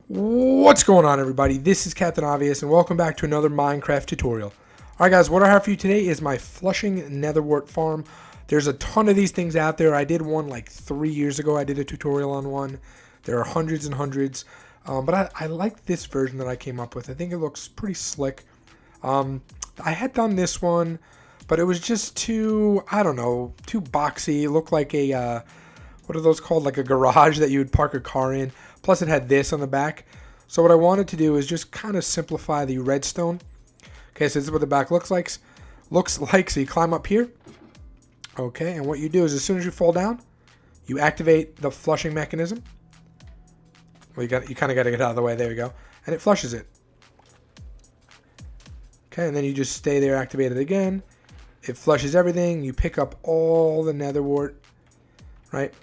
What's going on, everybody? This is Captain Obvious, and welcome back to another Minecraft tutorial. Alright guys, what I have for you today is my Flushing Nether Wart farm. There's a ton of these things out there. I did one like 3 years ago. I did a tutorial on one. There are hundreds and hundreds. But I like this version that I came up with. I think it looks pretty slick. I had done this one, but it was just too, I don't know, too boxy. It looked like a, what are those called? Like a garage that you would park a car in. Plus it had this on the back. So what I wanted to do is just kind of simplify the redstone. Okay, so this is what the back looks like. So you climb up here. Okay, and what you do is as soon as you fall down, you activate the flushing mechanism. Well, you kind of got to get out of the way. There you go. And it flushes it. Okay, and then you just stay there, activate it again. It flushes everything. You pick up all the nether wart, right?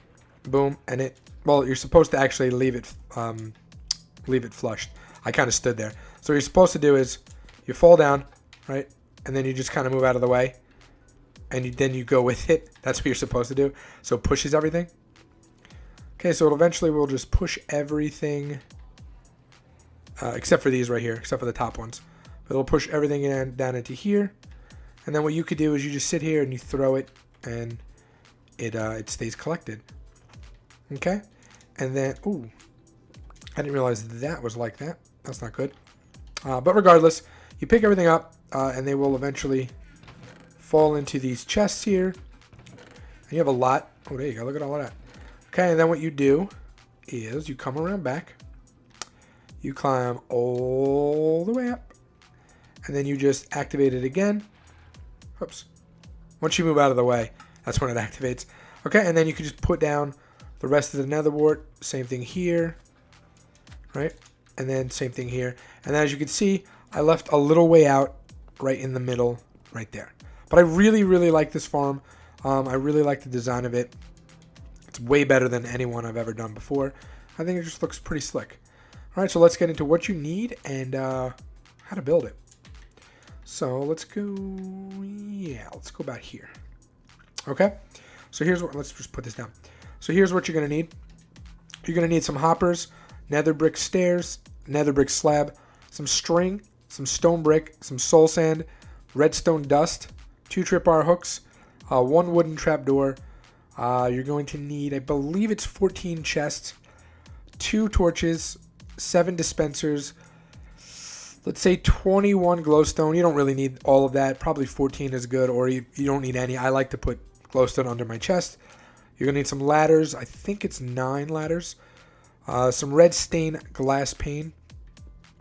Boom, and it. Well, you're supposed to actually leave it flushed. I kind of stood there. So what you're supposed to do is you fall down, right? And then you just kind of move out of the way. And then you go with it. That's what you're supposed to do. So it pushes everything. Okay, so eventually we'll just push everything. Except for these right here. Except for the top ones. But it'll push everything down into here. And then what you could do is you just sit here and you throw it. And it stays collected. Okay? And then, ooh, I didn't realize that was like that. That's not good. But regardless, you pick everything up, and they will eventually fall into these chests here. And you have a lot. Oh, there you go. Look at all of that. Okay, and then what you do is you come around back. You climb all the way up. And then you just activate it again. Oops. Once you move out of the way, that's when it activates. Okay, and then you can just put down the rest of the nether wart. Same thing here. Right? And then same thing here. And then as you can see, I left a little way out right in the middle right there. But I really, really like this farm. I really like the design of it. It's way better than any one I've ever done before. I think it just looks pretty slick. All right, so let's get into what you need and how to build it. So let's go, let's go back here. Okay, so here's what, let's just put this down. So here's what you're gonna need. You're gonna need some hoppers, nether brick stairs, nether brick slab, some string, some stone brick, some soul sand, redstone dust, 2 tripwire hooks, 1 wooden trapdoor. You're going to need, I believe it's 14 chests, 2 torches, 7 dispensers, let's say 21 glowstone. You don't really need all of that. Probably 14 is good, or you don't need any. I like to put glowstone under my chest. You're going to need some ladders. I think it's 9 ladders. Some red stain glass pane.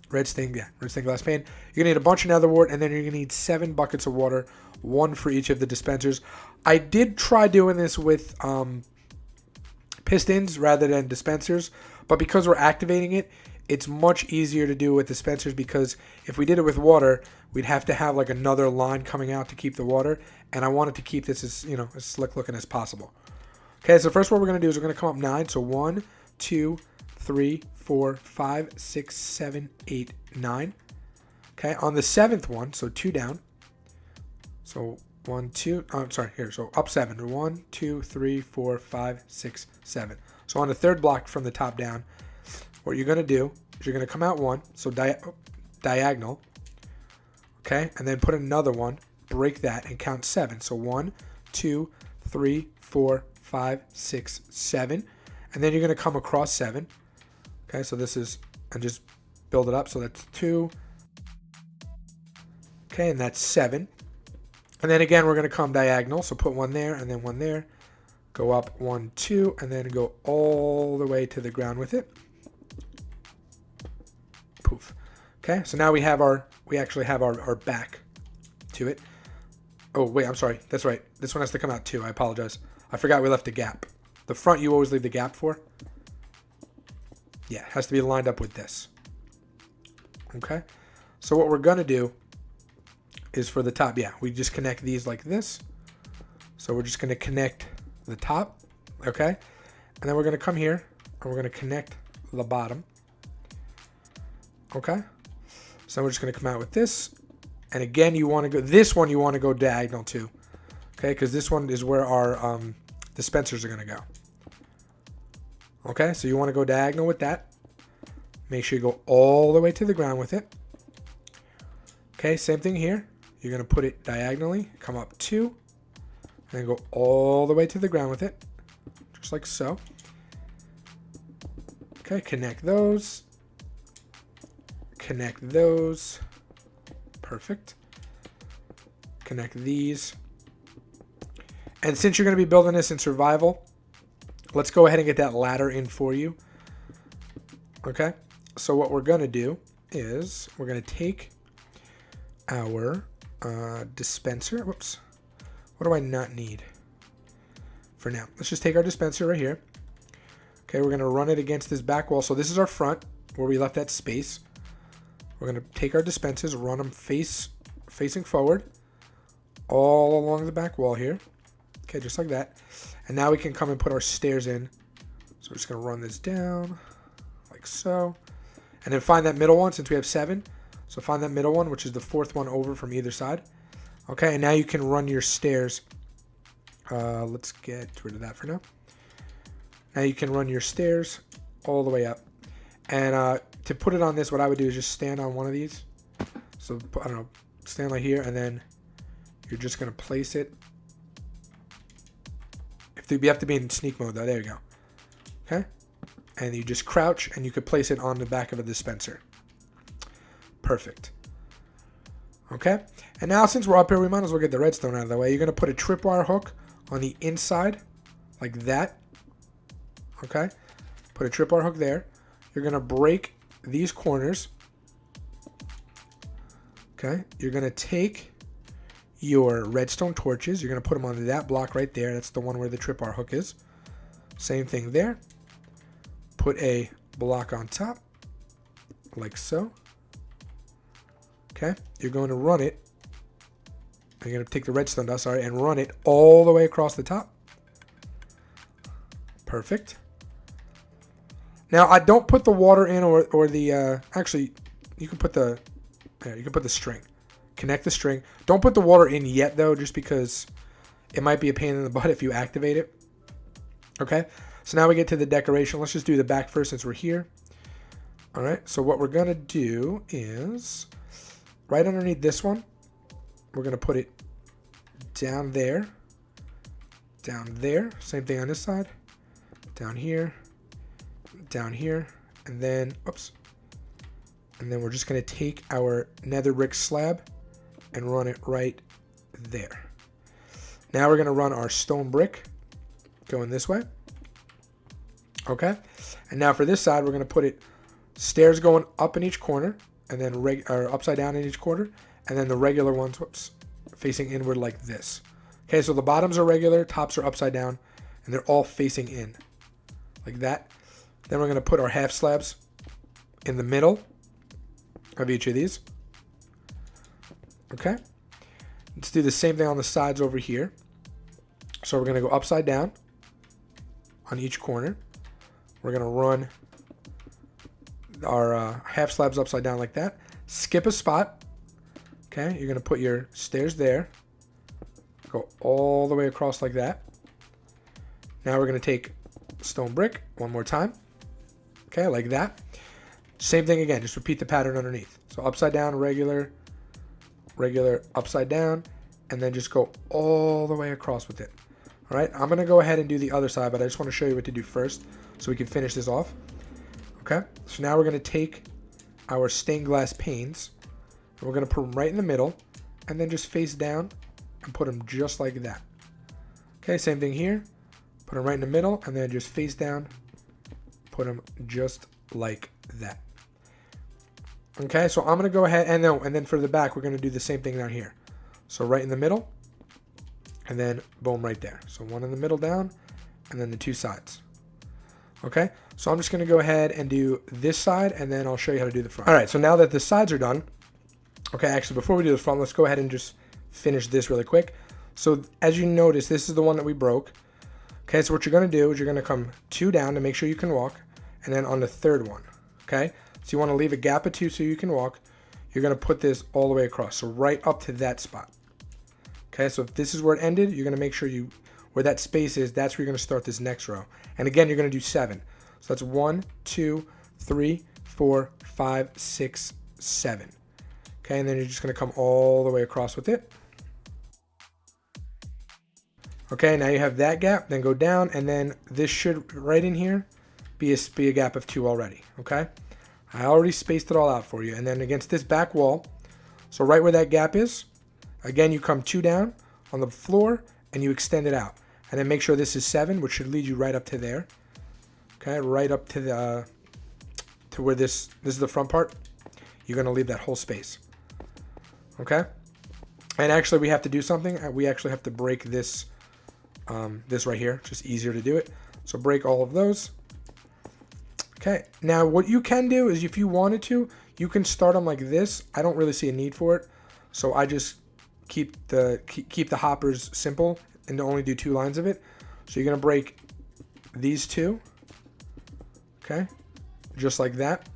Red stain glass pane. You're going to need a bunch of nether wart, and then you're going to need 7 buckets of water, 1 for each of the dispensers. I did try doing this with pistons rather than dispensers, but because we're activating it, it's much easier to do with dispensers, because if we did it with water, we'd have to have like another line coming out to keep the water, and I wanted to keep this as, you know, as slick looking as possible. Okay, so first what we're going to do is we're going to come up 9. So 1, 2, 3, 4, 5, 6, 7, 8, 9. Okay, on the 7th one, so 2 down. So 1, 2, oh, sorry, here, so up 7. 1, 2, 3, 4, 5, 6, 7. So on the 3rd block from the top down, what you're going to do is you're going to come out 1, so diagonal. Okay, and then put another one, break that, and count 7. So 1, 2, 3, 4, 5, 6, 7. And then you're going to come across 7. Okay, so this is, and just build it up. So that's 2. Okay, and that's 7. And then again, we're going to come diagonal. So put 1 there and then 1 there. Go up 1, 2, and then go all the way to the ground with it. Poof. Okay, so now we actually have our back to it. Oh, wait, I'm sorry. That's right. This one has to come out too. I apologize. I forgot we left a gap. The front you always leave the gap for. Yeah, it has to be lined up with this. Okay, so what we're going to do is for the top, yeah, we just connect these like this. So we're just going to connect the top, okay? And then we're going to come here and we're going to connect the bottom. Okay, so we're just going to come out with this. And again, you want to go, this one you want to go diagonal to, okay? Because this one is where our dispensers are going to go. Okay, so you want to go diagonal with that. Make sure you go all the way to the ground with it. Okay, same thing here. You're going to put it diagonally, come up 2, and then go all the way to the ground with it, just like so. Okay, connect those. Connect those. Perfect. Connect these. And since you're going to be building this in survival, let's go ahead and get that ladder in for you. Okay, so what we're going to do is we're going to take our dispenser. Whoops. What do I not need for now? Let's just take our dispenser right here. Okay, we're going to run it against this back wall. So this is our front where we left that space. We're going to take our dispensers, run them facing forward all along the back wall here. Okay, just like that. And now we can come and put our stairs in. So we're just going to run this down like so. And then find that middle one since we have 7. So find that middle one, which is the 4th one over from either side. Okay, and now you can run your stairs. Let's get rid of that for now. Now you can run your stairs all the way up. And to put it on this, what I would do is just stand on one of these. So, I don't know, stand like here, and then you're just going to place it. You have to be in sneak mode, though. There you go. Okay? And you just crouch, and you could place it on the back of a dispenser. Perfect. Okay? And now, since we're up here, we might as well get the redstone out of the way. You're going to put a tripwire hook on the inside, like that. Okay? Put a tripwire hook there. You're going to break these corners. Okay? You're going to take your redstone torches. You're going to put them on that block right there. That's the one where the tripwire hook is. Same thing there. Put a block on top, like so. Okay? You're going to run it. You're going to take the redstone dust, sorry, and run it all the way across the top. Perfect. Now, I don't put the water in or the, actually, you can put the, you can put the string. Connect the string. Don't put the water in yet, though, just because it might be a pain in the butt if you activate it. Okay, so now we get to the decoration. Let's just do the back first since we're here. All right, so what we're going to do is right underneath this one, we're going to put it down there. Down there. Same thing on this side. Down here. Down here. And then, oops. And then we're just going to take our nether brick slab and run it right there. Now we're going to run our stone brick going this way. Okay. And now for this side, we're going to put it stairs going up in each corner and then upside down in each corner. And then the regular ones, whoops, facing inward like this. Okay. So the bottoms are regular, tops are upside down, and they're all facing in like that. Then we're going to put our half slabs in the middle of each of these. Okay. Let's do the same thing on the sides over here. So we're going to go upside down on each corner. We're going to run our half slabs upside down like that. Skip a spot. Okay. You're going to put your stairs there. Go all the way across like that. Now we're going to take stone brick one more time. Okay, like that. Same thing again, just repeat the pattern underneath. So upside down, regular, upside down, and then just go all the way across with it. All right, I'm gonna go ahead and do the other side, but I just wanna show you what to do first so we can finish this off. Okay, so now we're gonna take our stained glass panes, and we're gonna put them right in the middle, and then just face down and put them just like that. Okay, same thing here. Put them right in the middle, and then just face down, put them just like that. Okay, so I'm going to go ahead, and then for the back, we're going to do the same thing down here. So right in the middle, and then boom, right there. So one in the middle down, and then the two sides. Okay, so I'm just going to go ahead and do this side, and then I'll show you how to do the front. All right, so now that the sides are done, okay, actually, before we do the front, let's go ahead and just finish this really quick. So as you notice, this is the one that we broke. Okay, so what you're going to do is you're going to come 2 down to make sure you can walk, and then on the third one, okay? So you want to leave a gap of 2 so you can walk. You're going to put this all the way across, so right up to that spot. Okay, so if this is where it ended, you're going to make sure where that space is, that's where you're going to start this next row. And again, you're going to do 7. So that's 1, 2, 3, 4, 5, 6, 7. Okay, and then you're just going to come all the way across with it. Okay, now you have that gap, then go down, and then this should, right in here, be a gap of 2 already, okay? I already spaced it all out for you. And then against this back wall, so right where that gap is, again, you come 2 down on the floor, and you extend it out. And then make sure this is 7, which should lead you right up to there. Okay, right up to the to where this is the front part. You're going to leave that whole space. Okay? And actually, we have to do something. We actually have to break this this right here. It's just easier to do it. So break all of those. Okay, now what you can do is if you wanted to, you can start them like this. I don't really see a need for it. So I just keep the hoppers simple and only do 2 lines of it. So you're going to break these 2. Okay, just like that.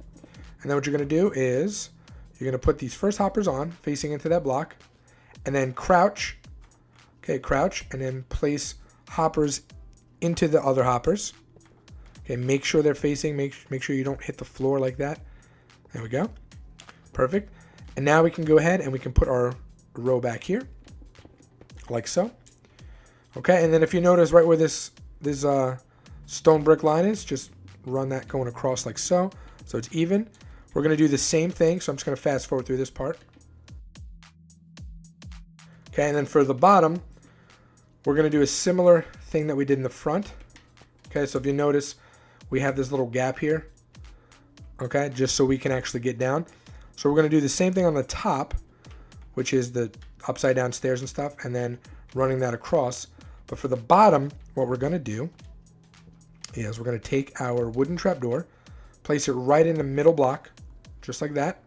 And then what you're going to do is you're going to put these first hoppers on facing into that block and then crouch. Okay, crouch and then place hoppers into the other hoppers. Okay, make sure they're facing, make sure you don't hit the floor like that. There we go. Perfect. And now we can go ahead and we can put our row back here, like so. Okay, and then if you notice right where this stone brick line is, just run that going across like so. So it's even. We're going to do the same thing, so I'm just going to fast forward through this part. Okay, and then for the bottom, we're going to do a similar thing that we did in the front. Okay, so if you notice, we have this little gap here, okay, just so we can actually get down. So we're going to do the same thing on the top, which is the upside down stairs and stuff, and then running that across. But for the bottom, what we're going to do is we're going to take our wooden trapdoor, place it right in the middle block, just like that,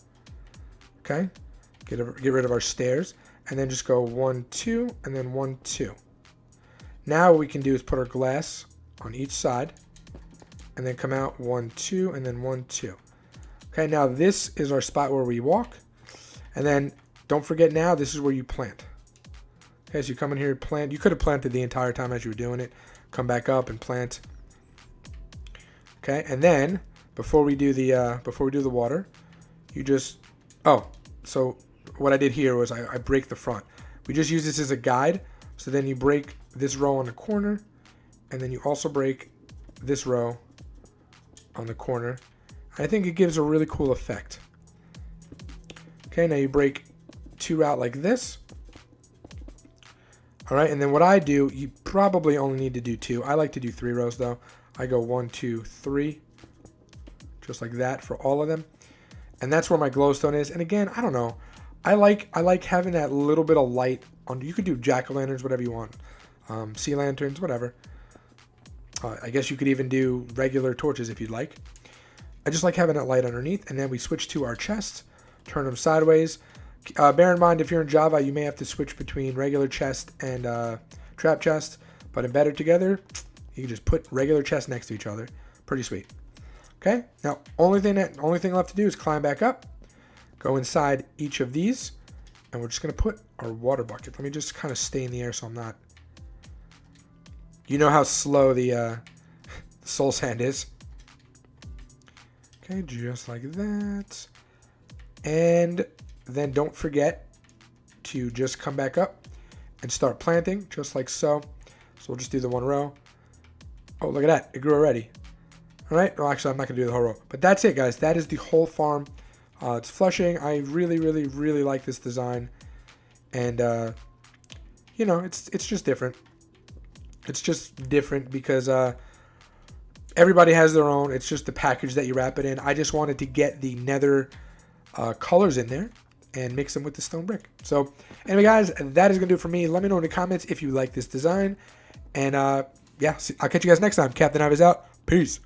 okay, get rid of our stairs, and then just go 1, 2, and then 1, 2. Now what we can do is put our glass on each side, and then come out 1, 2, and then 1, 2. Okay, now this is our spot where we walk, and then don't forget now this is where you plant. Okay, so you come in here, plant. You could have planted the entire time as you were doing it. Come back up and plant. Okay, and then before we do the water, you just so what I did here was I break the front. We just use this as a guide. So then you break this row on the corner, and then you also break this row on the corner. I think it gives a really cool effect. Okay, now you break 2 out like this. All right, and then what I do, you probably only need to do 2. I like to do 3 rows though. I go 1, 2, 3, just like that for all of them. And that's where my glowstone is. And again, I don't know. I like having that little bit of light on. You could do jack-o'-lanterns, whatever you want. Sea lanterns, whatever. I guess you could even do regular torches if you'd like. I just like having that light underneath. And then we switch to our chests, turn them sideways. Bear in mind, if you're in Java, you may have to switch between regular chest and trap chest. But in Better Together, you can just put regular chests next to each other. Pretty sweet. Okay, now only thing left to do is climb back up, go inside each of these, and we're just going to put our water bucket. Let me just kind of stay in the air so I'm not... You know how slow the soul sand is. Okay, just like that. And then don't forget to just come back up and start planting, just like so. So we'll just do the 1 row. Oh, look at that. It grew already. All right. Well, actually, I'm not going to do the whole row. But that's it, guys. That is the whole farm. It's flushing. I really, really, really like this design. And, you know, it's just different. It's just different because everybody has their own. It's just the package that you wrap it in. I just wanted to get the nether colors in there and mix them with the stone brick. So, anyway, guys, that is going to do it for me. Let me know in the comments if you like this design. And, yeah, I'll catch you guys next time. Captain Ive is out. Peace.